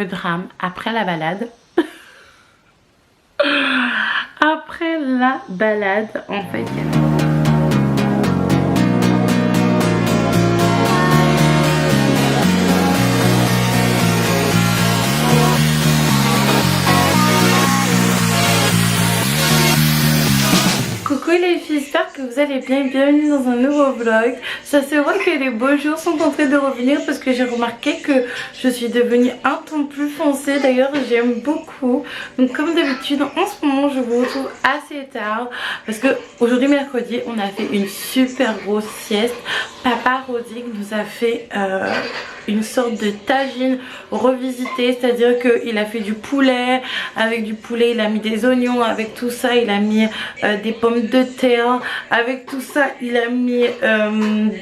le drame après la balade. Après la balade, en fait, coucou les filles, j'espère que vous allez bien, bienvenue dans un nouveau vlog. Ça se voit que les beaux jours sont en train de revenir parce que j'ai remarqué que je suis devenue un ton plus foncé. D'ailleurs j'aime beaucoup. Donc comme d'habitude en ce moment je vous retrouve assez tard parce que aujourd'hui mercredi on a fait une super grosse sieste. Papa Rodrigue nous a fait une sorte de tagine revisité, c'est à dire qu'il a fait du poulet, avec du poulet il a mis des oignons, avec tout ça il a mis des pommes de terre, avec tout ça il a mis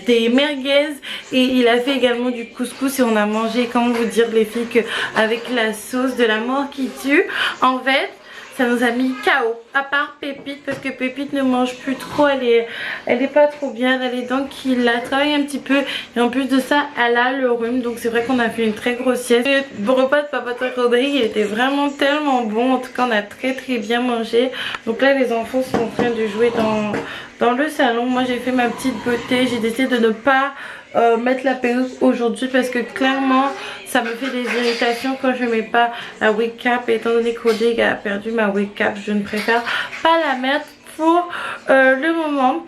des merguez et il a fait également du couscous et on a mangé, comment vous dire les filles, que avec la sauce de la mort qui tue. En fait ça nous a mis KO, à part Pépite, parce que Pépite ne mange plus trop, elle est pas trop bien, elle a les dents qui la travaillent un petit peu, et en plus de ça, elle a le rhume, donc c'est vrai qu'on a fait une très grosse sieste. Le repas de Papa Rodrigue, il était vraiment tellement bon, en tout cas on a très bien mangé. Donc là les enfants sont en train de jouer dans le salon. Moi j'ai fait ma petite beauté, j'ai décidé de ne pas mettre la pelouse aujourd'hui parce que clairement ça me fait des irritations quand je mets pas la wake cap, et étant donné que Rodrigue a perdu ma wake cap, je ne préfère pas la mettre pour le moment.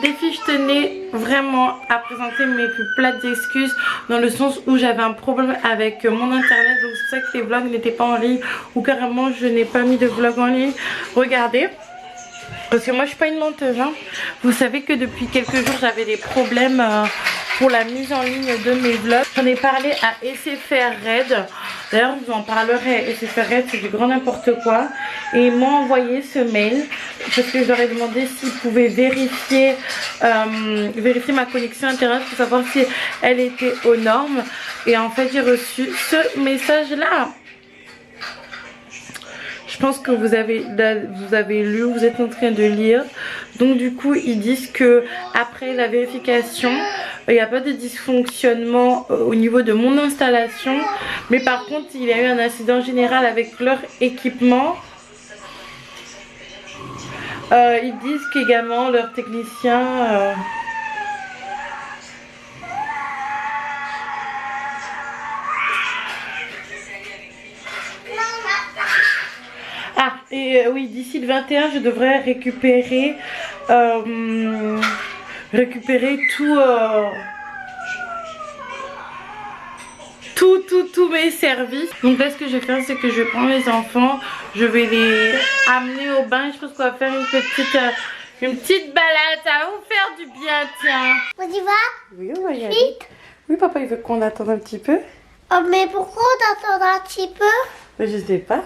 Les filles, je tenais vraiment à présenter mes plus plates excuses dans le sens où j'avais un problème avec mon internet, donc c'est pour ça que les vlogs n'étaient pas en ligne, ou carrément je n'ai pas mis de vlog en ligne. Regardez, parce que moi je suis pas une menteuse hein. Vous savez que depuis quelques jours j'avais des problèmes pour la mise en ligne de mes vlogs. J'en ai parlé à SFR Red. D'ailleurs je vous en parlerai. SFR Red c'est du grand n'importe quoi. Et ils m'ont envoyé ce mail parce que je leur ai demandé s'ils pouvaient vérifier ma connexion internet pour savoir si elle était aux normes. Et en fait j'ai reçu ce message là. Je pense que vous avez lu, vous êtes en train de lire. Donc du coup ils disent que après la vérification il n'y a pas de dysfonctionnement au niveau de mon installation, mais par contre il y a eu un accident général avec leur équipement. Ils disent qu'également leur technicien oui, d'ici le 21 je devrais récupérer tous mes services. Donc là ce que je vais faire c'est que je prends les enfants, je vais les amener au bain. Je pense qu'on va faire une petite balade, ça va vous faire du bien, tiens. On y va? Oui, on va y aller. Vite. Oui papa il veut qu'on attende un petit peu. Oh mais pourquoi on attend un petit peu? Mais je sais pas.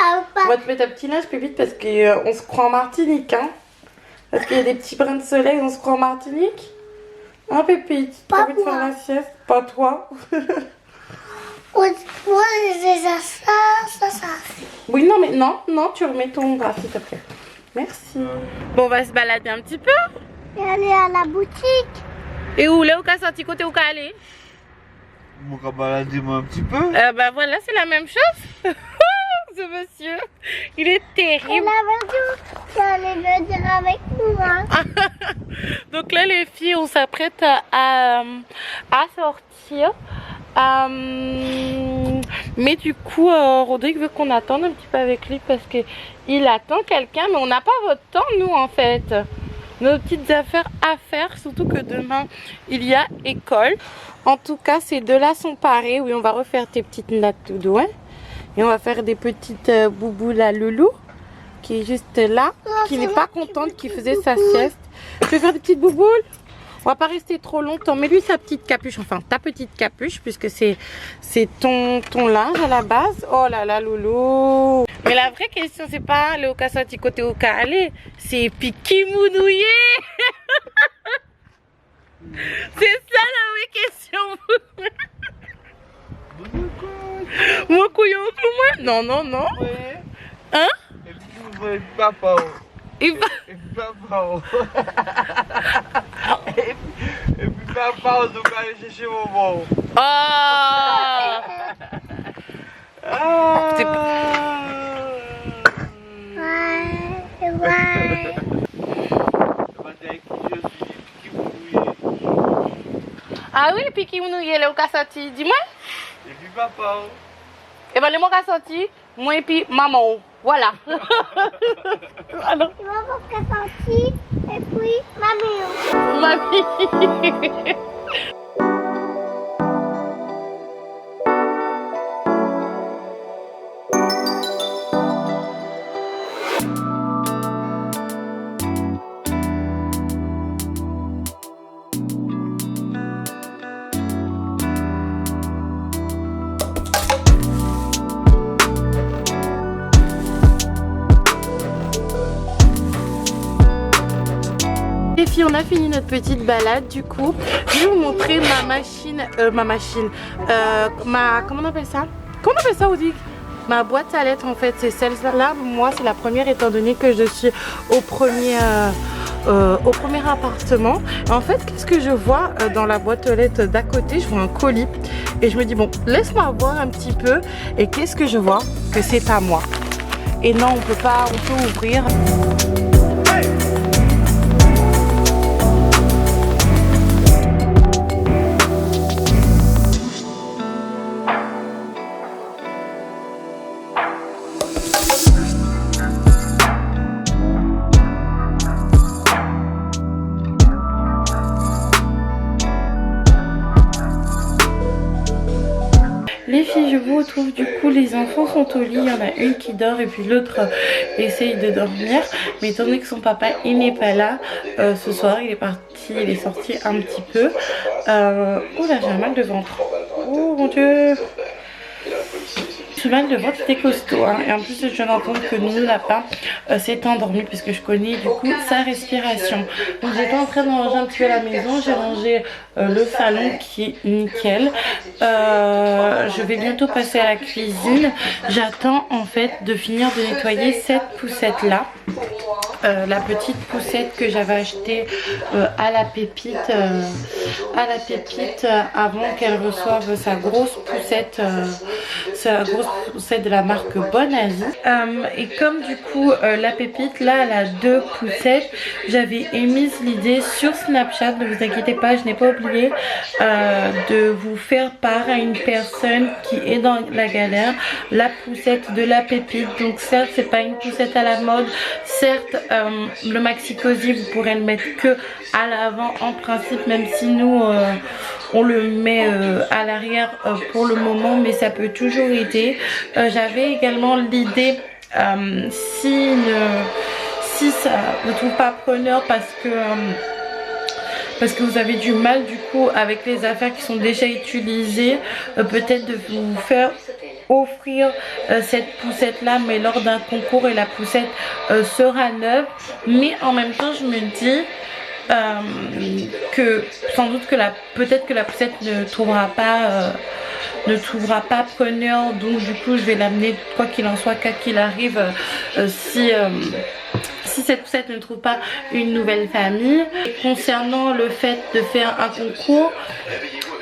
On va te mettre un petit linge plus vite parce qu'on se croit en Martinique hein. Parce qu'il y a des petits brins de soleil, on se croit en Martinique. Hein Pépite? T'as envie de faire la sieste? Pas toi. Moi j'ai déjà ça. Oui non mais non, tu remets ton bras s'il te plaît. Merci. Bon on va se balader un petit peu. Et aller à la boutique. Et où là, où qu'à sortir côté où qu'à aller? On va balader moi un petit peu. Bah voilà c'est la même chose. Ce monsieur, il est terrible. On avait dit tu allais le dire avec nous hein. Donc là les filles on s'apprête à sortir. Mais du coup Rodrigue veut qu'on attende un petit peu avec lui parce qu'il attend quelqu'un, mais on n'a pas votre temps nous en fait. Nos petites affaires à faire, surtout que demain il y a école. En tout cas ces deux-là sont parés. Oui on va refaire tes petites nattes tout doux hein. Et on va faire des petites bouboules à Loulou qui est juste là, qui n'est pas contente, qui faisait sa sieste. Je vais faire des petites bouboules. On va pas rester trop longtemps. Mets-lui sa petite capuche, enfin ta petite capuche, puisque c'est ton linge à la base. Oh là là Loulou. Mais la vraie question c'est pas le Okasati côté Oka aller, c'est Piki Mounouye. C'est ça la vraie question. Moi couillon tout moi? Non. Ouais. Hein? Et puis papa. Il va... Et puis papa. Et puis papa, on doit aller chercher maman. Oh. Ah oui, puis qui nous y est au cas sorti, dis-moi. Et puis papa. Et ben les mots qu'a sorti, moi et puis maman. Voilà. Alors, Maman qui est sortie et puis mamie. mamie. Les filles, on a fini notre petite balade du coup. Je vais vous montrer comment on appelle ça? Comment on appelle ça, Odig? Ma boîte à lettres en fait, c'est celle-là. Moi, c'est la première étant donné que je suis au premier appartement. En fait, qu'est-ce que je vois dans la boîte aux lettres d'à côté? Je vois un colis et je me dis bon, laisse-moi voir un petit peu. Et qu'est-ce que je vois? Que c'est à moi. Et non, on peut ouvrir. Les filles, je vous retrouve du coup, les enfants sont au lit, il y en a une qui dort et puis l'autre essaye de dormir. Mais étant donné que son papa il n'est pas là, ce soir il est sorti un petit peu. Oh là, j'ai un mal de ventre. Oh mon dieu. Ce mal de ventre était costaud hein. Et en plus je viens d'entendre que nous lapin s'est endormi puisque je connais du coup sa respiration. Donc j'étais en train de ranger un petit peu la maison, j'ai rangé le salon qui est nickel. Je vais bientôt passer à la cuisine. J'attends en fait de finir de nettoyer cette poussette là. La petite poussette que j'avais achetée à la pépite avant qu'elle reçoive sa grosse poussette de la marque Bonne Asie. Et comme du coup la pépite là elle a 2 poussettes, j'avais émise l'idée sur Snapchat, ne vous inquiétez pas, je n'ai pas oublié de vous faire part à une personne qui est dans la galère la poussette de la pépite. Donc certes c'est pas une poussette à la mode, certes le maxi cosy vous pourrez le mettre que à l'avant en principe, même si nous on le met à l'arrière pour le moment, mais ça peut toujours aider. J'avais également l'idée si ça ne trouve pas preneur parce que vous avez du mal du coup avec les affaires qui sont déjà utilisées, peut-être de vous faire offrir cette poussette là mais lors d'un concours et la poussette sera neuve. Mais en même temps je me dis que sans doute que peut-être que la poussette ne trouvera pas preneur, donc du coup je vais l'amener quoi qu'il en soit, quoi qu'il arrive, si cette poussette ne trouve pas une nouvelle famille. Et concernant le fait de faire un concours,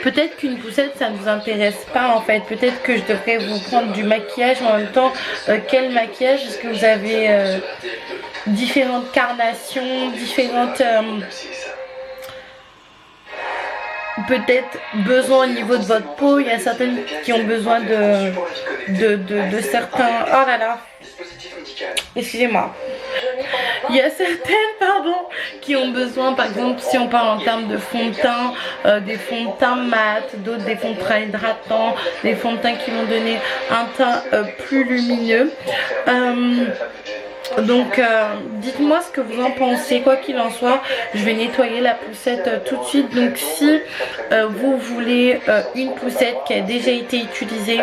peut-être qu'une poussette ça ne vous intéresse pas en fait, peut-être que je devrais vous prendre du maquillage en même temps. Quel maquillage? Est-ce que vous avez différentes carnations, différentes peut-être besoin au niveau de votre peau? Il y a certaines qui ont besoin de certains, oh là là, excusez-moi, il y a certaines qui ont besoin, par exemple si on parle en termes de fond de teint, des fonds de teint mat, d'autres des fonds de teint hydratants, des fonds de teint qui vont donner un teint plus lumineux. Donc dites-moi ce que vous en pensez. Quoi qu'il en soit, je vais nettoyer la poussette tout de suite. Donc si vous voulez une poussette qui a déjà été utilisée,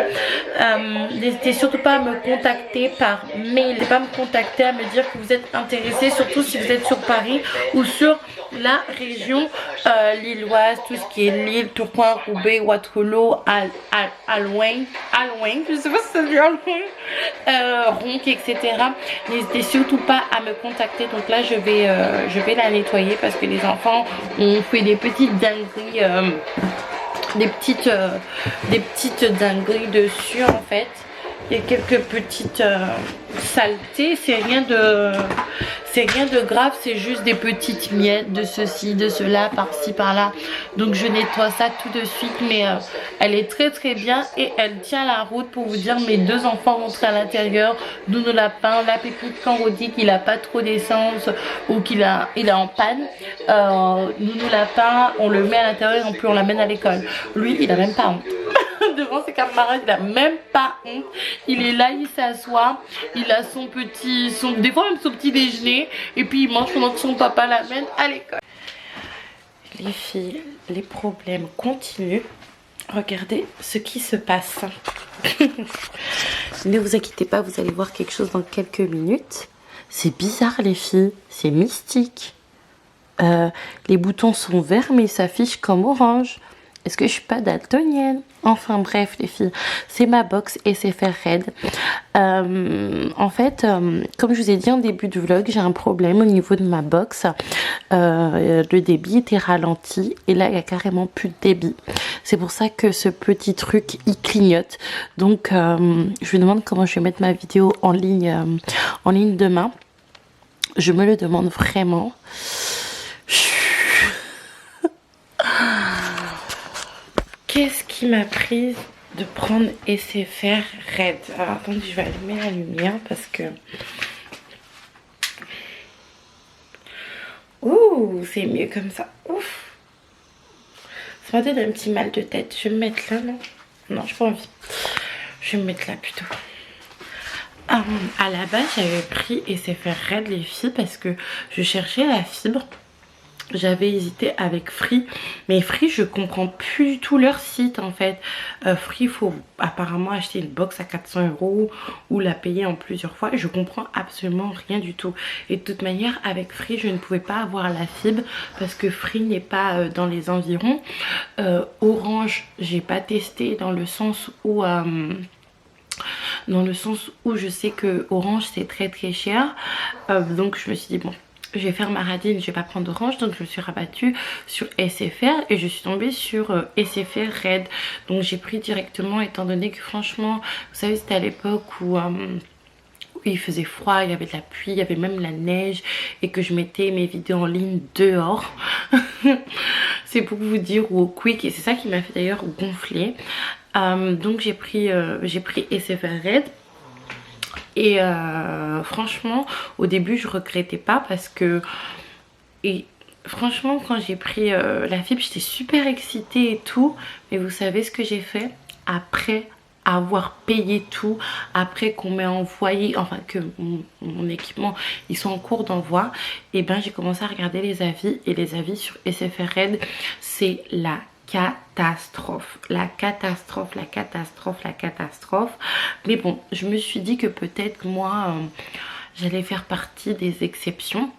n'hésitez surtout pas à me contacter par mail. N'hésitez pas à me contacter, à me dire que vous êtes intéressé, surtout si vous êtes sur Paris ou sur la région lilloise, tout ce qui est Lille, Tourcoing, Roubaix, Waterloo, Alouin, je sais pas si ça dit Alouin, Ronc, etc. N'hésitez surtout pas à me contacter. Donc là je vais la nettoyer parce que les enfants ont fait des petites dingueries, des petites dingueries dessus en fait. Il y a quelques petites saletés, c'est c'est rien de grave, c'est juste des petites miettes de ceci, de cela, par-ci, par-là. Donc je nettoie ça tout de suite, mais elle est très bien et elle tient la route. Pour vous dire, mes 2 enfants rentrent à l'intérieur, Nounou Lapin, la pépite quand on dit qu'il a pas trop d'essence ou qu'il est en panne. Nounou Lapin, on le met à l'intérieur et puis on l'amène à l'école. Lui, il a même pas honte. Devant ses camarades, il a même pas honte. Il est là, il s'assoit, il a des fois même son petit déjeuner, et puis il mange pendant que son papa l'amène à l'école. Les filles, les problèmes continuent. Regardez ce qui se passe. Ne vous inquiétez pas, vous allez voir quelque chose dans quelques minutes. C'est bizarre les filles, c'est mystique. Les boutons sont verts mais ils s'affichent comme orange. Est-ce que je suis pas daltonienne? Enfin bref les filles, c'est ma box SFR Red. En fait, comme je vous ai dit en début du vlog, j'ai un problème au niveau de ma box. Le débit était ralenti et là il y a carrément plus de débit. C'est pour ça que ce petit truc il clignote. Donc je me demande comment je vais mettre ma vidéo en ligne demain. Je me le demande vraiment. Qu'est-ce qui m'a prise de prendre SFR Red? Alors attendez, je vais allumer la lumière parce que... Ouh, c'est mieux comme ça. Ouf. Ça m'a donné un petit mal de tête. Je vais me mettre là, non? Non, j'ai pas envie. Je vais me mettre là plutôt. À la base, j'avais pris SFR Red les filles parce que je cherchais la fibre. J'avais hésité avec Free, mais Free je comprends plus du tout leur site en fait. Free, il faut apparemment acheter une box à 400 € ou la payer en plusieurs fois et je comprends absolument rien du tout. Et de toute manière avec Free je ne pouvais pas avoir la fibre parce que Free n'est pas dans les environs. Orange j'ai pas testé dans le sens où je sais que Orange c'est très cher. Donc je me suis dit bon, je vais faire ma radine, je vais pas prendre Orange, donc je me suis rabattue sur SFR et je suis tombée sur SFR Red. Donc j'ai pris directement étant donné que franchement, vous savez c'était à l'époque où il faisait froid, il y avait de la pluie, il y avait même la neige et que je mettais mes vidéos en ligne dehors. C'est pour vous dire, ou au Quick, et c'est ça qui m'a fait d'ailleurs gonfler. Donc j'ai pris SFR Red. Et franchement au début je regrettais pas parce que franchement quand j'ai pris la fibre j'étais super excitée et tout. Mais vous savez ce que j'ai fait après avoir payé tout, après qu'on m'ait envoyé, enfin que mon équipement ils sont en cours d'envoi, et ben j'ai commencé à regarder les avis et les avis sur SFR Red c'est la catastrophe, la catastrophe. Mais bon, je me suis dit que peut-être moi j'allais faire partie des exceptions.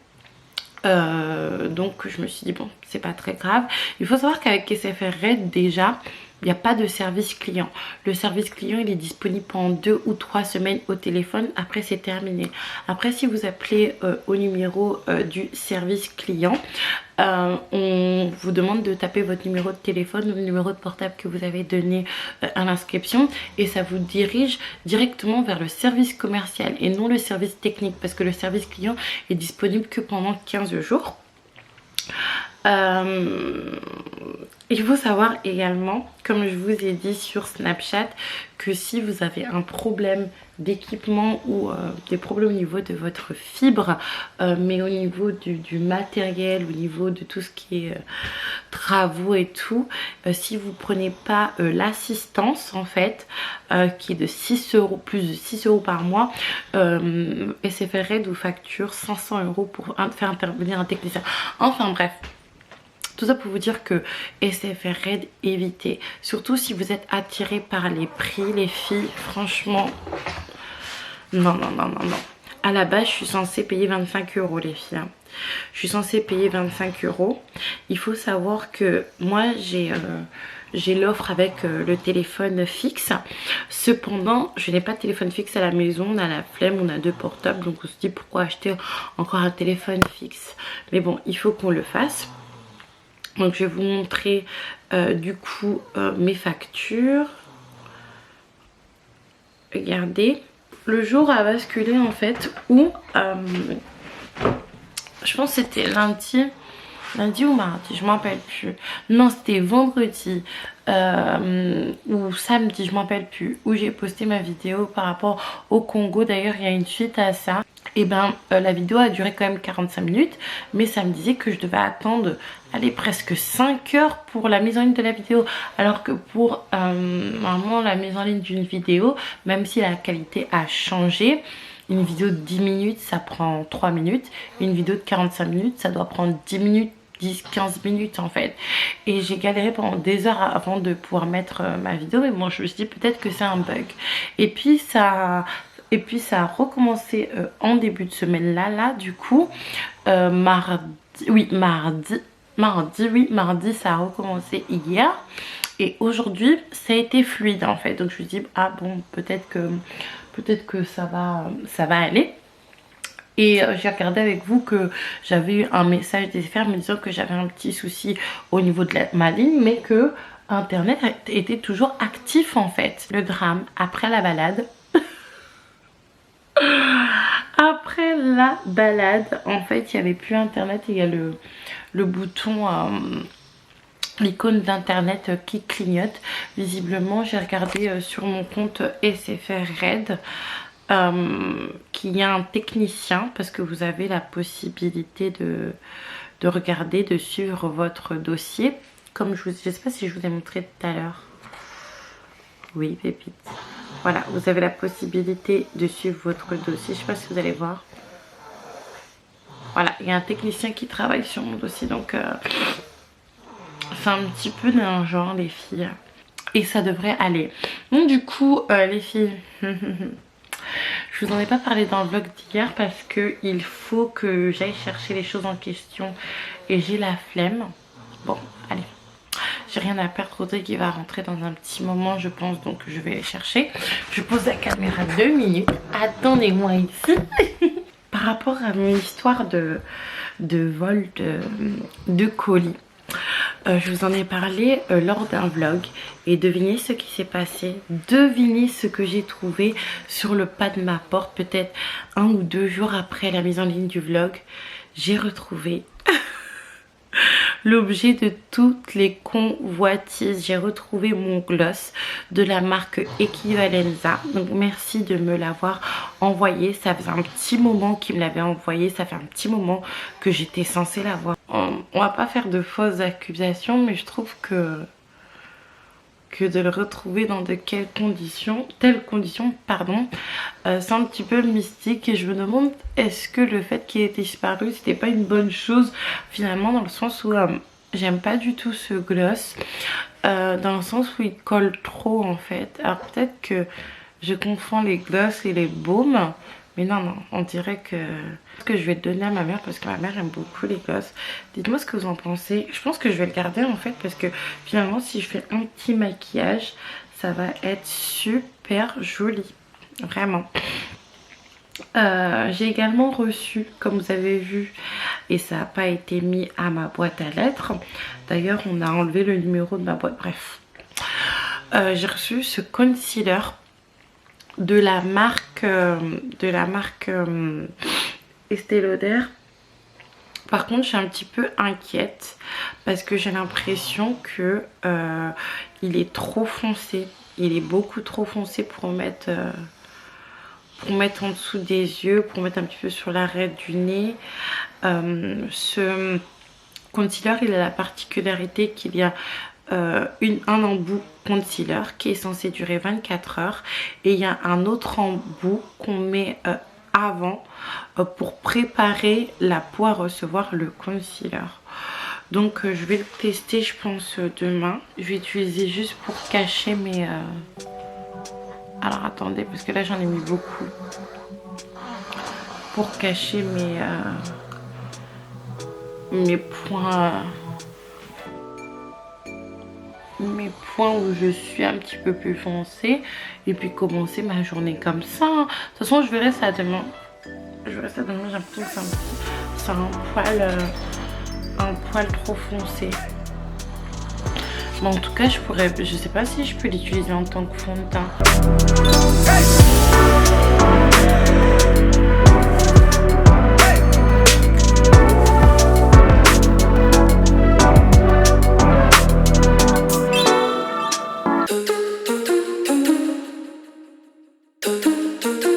Donc je me suis dit bon, c'est pas très grave. Il faut savoir qu'avec SFR Red déjà il n'y a pas de service client. Le service client il est disponible pendant 2 ou 3 semaines au téléphone. Après c'est terminé. Après si vous appelez au numéro du service client, on vous demande de taper votre numéro de téléphone ou le numéro de portable que vous avez donné à l'inscription et ça vous dirige directement vers le service commercial et non le service technique parce que le service client est disponible que pendant 15 jours. Il faut savoir également, comme je vous ai dit sur Snapchat, que si vous avez un problème d'équipement ou des problèmes au niveau de votre fibre, mais au niveau du matériel, au niveau de tout ce qui est travaux et tout, si vous prenez pas l'assistance en fait, qui est de 6 €, plus de 6 € par mois, SFR Red vous facture 500 € pour faire intervenir un technicien. Enfin bref. Tout ça pour vous dire que SFR Red, évitez. Surtout si vous êtes attiré par les prix, les filles. Franchement, non. À la base, je suis censée payer 25 € les filles. Je suis censée payer 25 €. Il faut savoir que moi, j'ai l'offre avec le téléphone fixe. Cependant, je n'ai pas de téléphone fixe à la maison. On a la flemme, on a 2 portables. Donc on se dit pourquoi acheter encore un téléphone fixe. Mais bon, il faut qu'on le fasse. Donc je vais vous montrer du coup mes factures. Regardez, le jour a basculé en fait où je pense que c'était lundi ou mardi, je m'en rappelle plus. Non, c'était vendredi ou samedi, je m'en rappelle plus, où j'ai posté ma vidéo par rapport au Congo. D'ailleurs, il y a une suite à ça. Et ben la vidéo a duré quand même 45 minutes, mais ça me disait que je devais attendre allez, presque 5 heures pour la mise en ligne de la vidéo, alors que pour vraiment la mise en ligne d'une vidéo, même si la qualité a changé, une vidéo de 10 minutes ça prend 3 minutes, une vidéo de 45 minutes ça doit prendre 10 minutes, 10-15 minutes en fait. Et j'ai galéré pendant des heures avant de pouvoir mettre ma vidéo, mais bon, je me suis dit peut-être que c'est un bug. Et puis ça a recommencé en début de semaine là du coup mardi ça a recommencé hier. Et aujourd'hui ça a été fluide en fait, donc je me suis dit ah bon, peut-être que ça va aller. Et j'ai regardé avec vous que j'avais eu un message des FR me disant que j'avais un petit souci au niveau de ma ligne, mais que internet était toujours actif en fait. Le drame après la balade. Après la balade, en fait, il n'y avait plus internet. Il y a le bouton, l'icône d'internet qui clignote. Visiblement, j'ai regardé sur mon compte SFR Red qu'il y a un technicien, parce que vous avez la possibilité de regarder, de suivre votre dossier. Comme je sais pas si je vous ai montré tout à l'heure. Oui, pépite. Voilà, vous avez la possibilité de suivre votre dossier. Je sais pas si vous allez voir. Voilà, il y a un technicien qui travaille sur mon dossier. Donc, c'est un petit peu d'un genre, les filles. Et ça devrait aller. Donc, du coup, les filles, je vous en ai pas parlé dans le vlog d'hier parce qu'il faut que j'aille chercher les choses en question. Et j'ai la flemme. Bon, allez. J'ai rien à perdre, Rodrigue il va rentrer dans un petit moment je pense, donc je vais les chercher. Je pose la caméra 2 minutes, attendez-moi ici. Par rapport à mon histoire de vol de colis, je vous en ai parlé lors d'un vlog. Et devinez ce qui s'est passé, devinez ce que j'ai trouvé sur le pas de ma porte, peut-être 1 ou 2 jours après la mise en ligne du vlog. J'ai retrouvé l'objet de toutes les convoitises. J'ai retrouvé mon gloss de la marque Equivalenza. Donc merci de me l'avoir envoyé. Ça faisait un petit moment qu'il me l'avait envoyé. Ça fait un petit moment que j'étais censée l'avoir. On va pas faire de fausses accusations, mais je trouve que de le retrouver dans de telles conditions, c'est un petit peu mystique. Et je me demande, est-ce que le fait qu'il ait disparu, c'était pas une bonne chose finalement, dans le sens où j'aime pas du tout ce gloss, dans le sens où il colle trop en fait. Alors peut-être que je confonds les gloss et les baumes, mais non, on dirait que je vais le donner à ma mère parce que ma mère aime beaucoup les gloss. Dites-moi ce que vous en pensez. Je pense que je vais le garder en fait parce que finalement si je fais un petit maquillage, ça va être super joli. Vraiment. J'ai également reçu, comme vous avez vu, et ça n'a pas été mis à ma boîte à lettres. D'ailleurs, on a enlevé le numéro de ma boîte. Bref. J'ai reçu ce concealer de la marque Estée Lauder. Par contre, je suis un petit peu inquiète parce que j'ai l'impression que il est trop foncé. Il est beaucoup trop foncé pour mettre en dessous des yeux, pour mettre un petit peu sur l'arête du nez. Ce concealer, il a la particularité qu'il y a un embout concealer qui est censé durer 24 heures et il y a un autre embout qu'on met avant pour préparer la peau à recevoir le concealer. Donc je vais le tester je pense demain. Je vais utiliser juste pour cacher mes... Alors attendez, parce que là j'en ai mis beaucoup. Pour cacher mes points... mes points où je suis un petit peu plus foncée. Et puis commencer ma journée comme ça. De toute façon je verrai ça demain. J'ai l'impression que c'est un poil trop foncé. Mais en tout cas je sais pas si je peux l'utiliser en tant que fond de teint. tout, tout.